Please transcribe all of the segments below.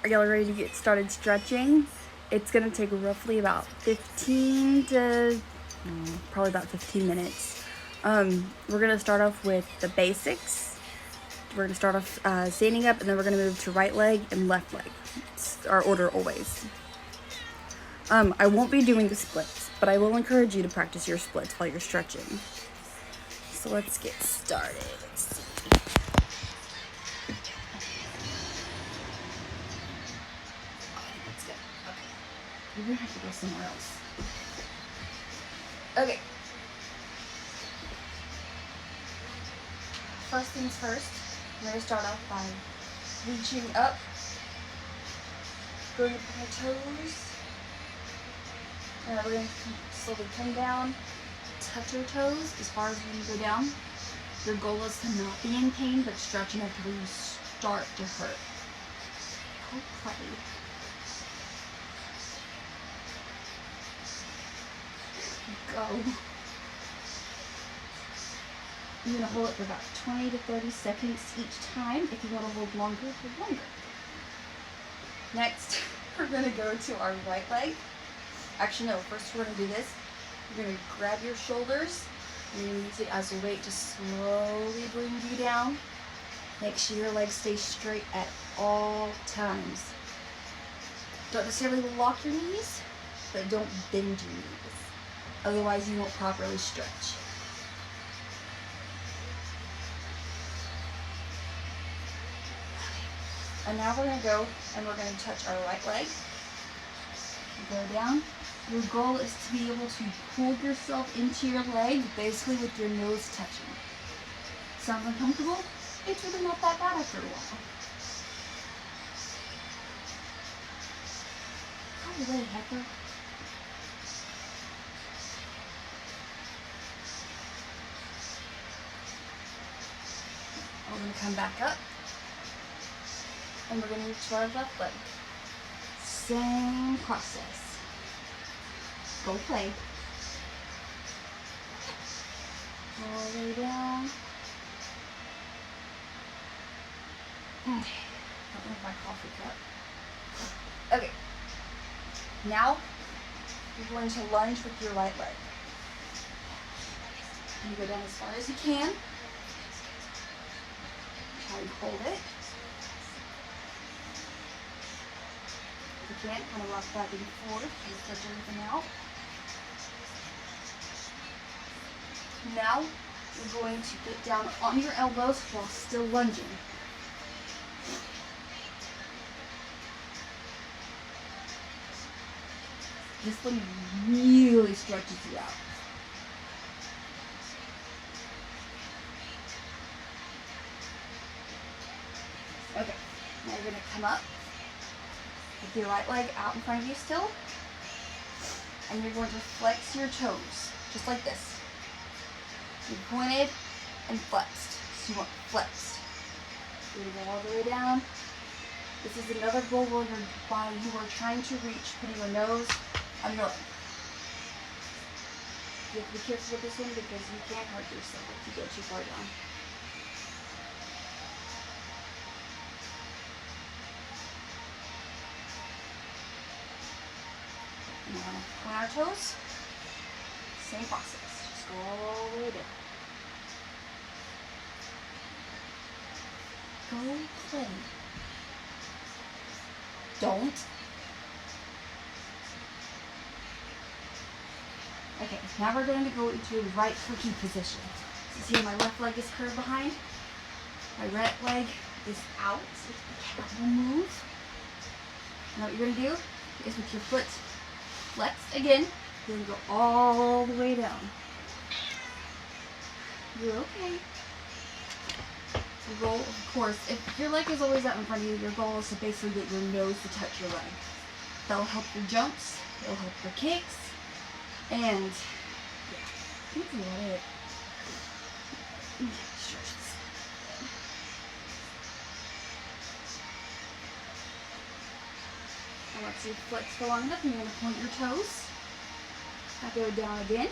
Are y'all ready to get started stretching? It's gonna take roughly about 15 to probably about 15 minutes. We're gonna start off with the basics. We're gonna start off standing up, and then we're gonna move to right leg and left leg. It's our order always. I won't be doing the splits, but I will encourage you to practice your splits while you're stretching. So let's get started. Let's see. Let's go. Okay. We're gonna have to go somewhere else. Okay. First things first, we're gonna start off by reaching up, going up on our toes. We're gonna slowly come down, touch our toes as far as we can go down. Your goal is to not be in pain, but stretch enough until you start to hurt. Okay. Go. You're gonna hold it for about 20 to 30 seconds each time. If you want to hold longer, hold longer. Next, we're gonna go to our right leg. Actually, no, first we're gonna do this. You're gonna grab your shoulders and you're gonna use it as a weight to slowly bring you down. Make sure your legs stay straight at all times. Don't necessarily lock your knees, but don't bend your knees. Otherwise, you won't properly stretch. And now we're gonna go and we're gonna touch our right leg. Go down. Your goal is to be able to pull yourself into your leg, basically with your nose touching. Sounds uncomfortable? It's really not that bad after a while. Go away, heifer. We're going to come back up. And we're going to reach to our left leg. Same process. Go play. All the way down. Okay. Don't leave my coffee cup. Okay. Now, you're going to lunge with your right leg. You go down as far as you can. Try and hold it. If you can't, kind of rock back and forth. Just stretch everything out. Now, you're going to get down on your elbows while still lunging. This one really stretches you out. Okay, now you're going to come up with your right leg out in front of you still. And you're going to flex your toes, just like this. You pointed and flexed. So you want flexed. You're going to go all the way down. This is another goal where you are trying to reach, putting your nose on your leg. You have to be careful with this one because you can hurt yourself if you go too far down. Now, point our toes. Same process. Just go all the way down. Go play. Don't. Okay, now we're going to go into right cookie position. So see, my left leg is curved behind. My right leg is out. So it's a move. Now what you're going to do is with your foot flexed again, you're going to go all the way down. You're okay. Your goal, of course, if your leg is always out in front of you, your goal is to basically get your nose to touch your leg. That'll help your jumps, it'll help your kicks, and yeah, that's about it. Stretches. Now once you flex for long enough, you're going to point your toes. Now go down again, as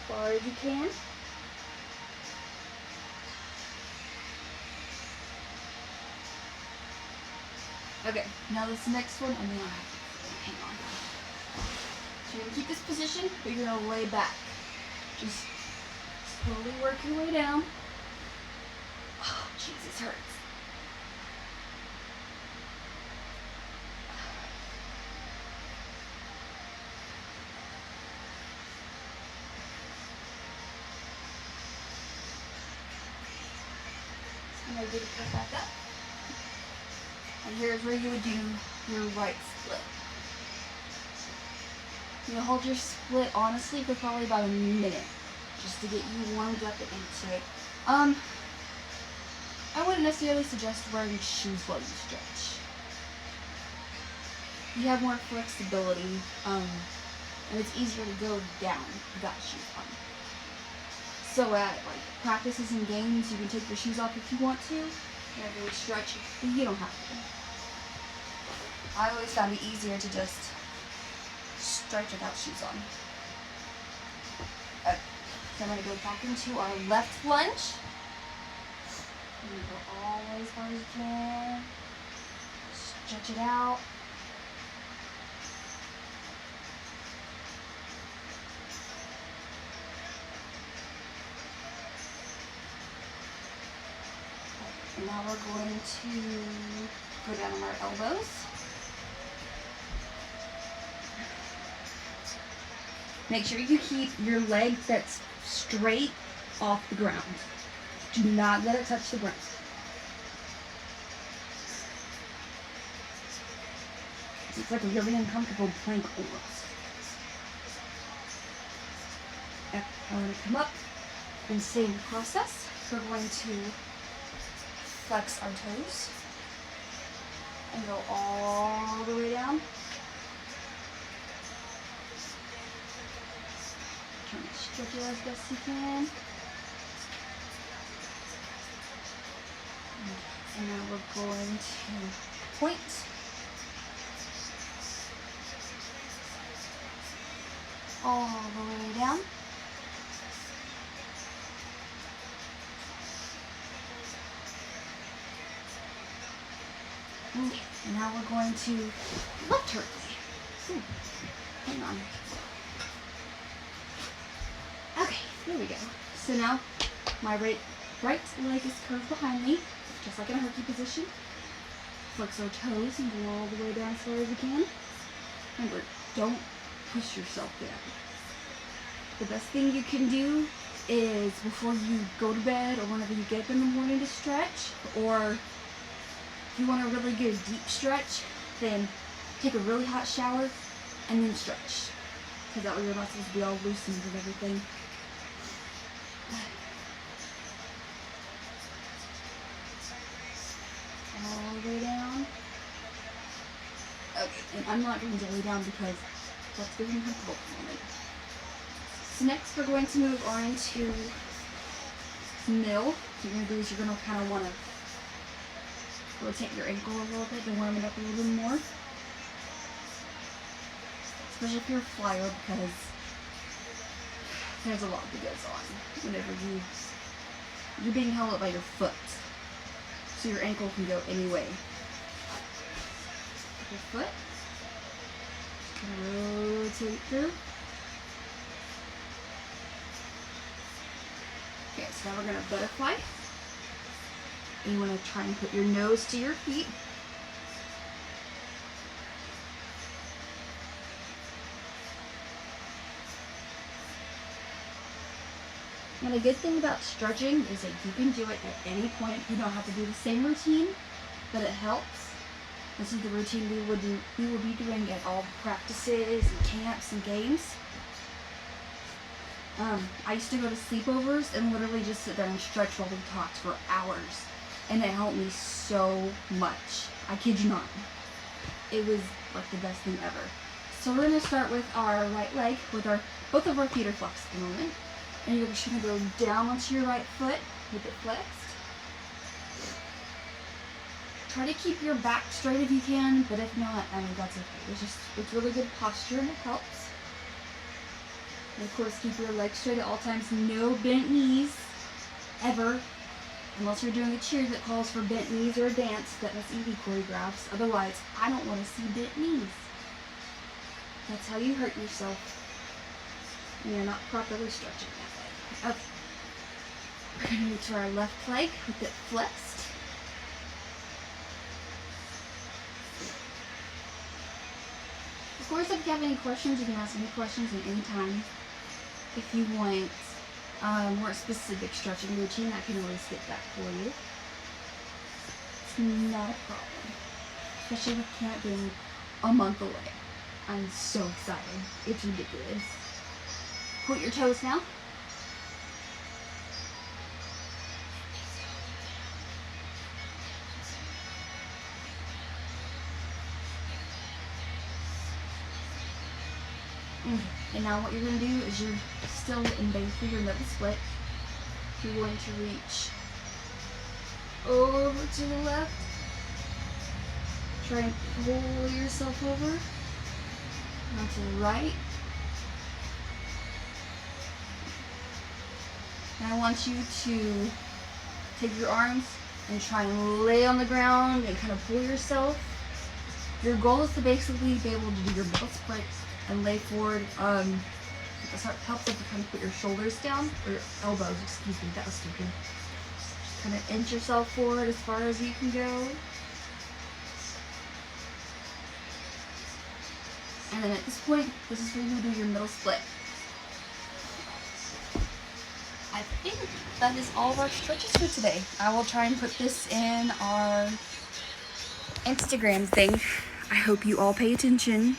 far as you can. Okay, now this next one, hang on. So you're gonna keep this position, but you're gonna lay back. Just slowly work your way down. Oh, Jesus, hurts. So now get it put back up. And here's where you would do your right split. You'll hold your split honestly for probably about a minute, just to get you warmed up and into it. I wouldn't necessarily suggest wearing shoes while you stretch. You have more flexibility, and it's easier to go down without shoes on. So at like practices and games, you can take your shoes off if you want to. Whenever you stretch, but you don't have to. I always found it easier to just stretch without shoes on. Okay, so I'm going to go back into our left lunge. I'm going to go all the way as far as you can. Stretch it out. And now we're going to go down on our elbows. Make sure you keep your leg that's straight off the ground. Do not let it touch the ground. It's like a really uncomfortable plank almost. Okay, I'm going to come up and same process. We're going to flex our toes and go all the way down. Try to stretch it as best you can. And now we're going to point. All the way down. Okay, and now we're going to left turn. Hang on. Okay, there we go. So now my right leg is curved behind me, just like in a herky position. Flex our toes and go all the way down as far as you can. Remember, don't push yourself down. The best thing you can do is before you go to bed or whenever you get up in the morning to stretch, or if you want a really good deep stretch, then take a really hot shower and then stretch. Because that way your muscles will be all loosened and everything. All the way down. Okay, and I'm not going to lay down because that's very uncomfortable for me. So next we're going to move on to mill. What you're going to do is you're going to kind of want to rotate your ankle a little bit to warm it up a little bit more. Especially if you're a flyer, because there's a lot that goes on whenever you're being held up by your foot. So your ankle can go any way. Your foot. Rotate through. Okay, so now we're going to butterfly. And you want to try and put your nose to your feet. And a good thing about stretching is that you can do it at any point. You don't have to do the same routine, but it helps. This is the routine we will be doing at all practices and camps and games. I used to go to sleepovers and literally just sit there and stretch while we talked for hours. And it helped me so much. I kid you not. It was like the best thing ever. So we're going to start with our right leg with both of our feet are flexed at the moment. And you're just going to go down onto your right foot with it flexed. Try to keep your back straight if you can, but if not, I mean, that's okay. It's really good posture and it helps. And of course, keep your legs straight at all times. No bent knees, ever. Unless you're doing a cheer that calls for bent knees or a dance that Miss Evie choreographs. Otherwise, I don't want to see bent knees. That's how you hurt yourself when you're not properly stretching that leg. Okay. We're going to move to our left leg with it flexed. Of course, if you have any questions, you can ask me questions at any time. If you want more specific stretching routine, I can always get that for you. It's not a problem. Especially with camp being a month away. I'm so excited. It's ridiculous. Point your toes now. And now what you're going to do is you're still in basically your middle split. You're going to reach over to the left. Try and pull yourself over. Now to the right. And I want you to take your arms and try and lay on the ground and kind of pull yourself. Your goal is to basically be able to do your middle split and lay forward. It helps if you kind of put your shoulders down, or your elbows, excuse me, that was stupid. Just kind of inch yourself forward as far as you can go. And then at this point, this is when you do your middle split. I think that is all of our stretches for today. I will try and put this in our Instagram thing. I hope you all pay attention.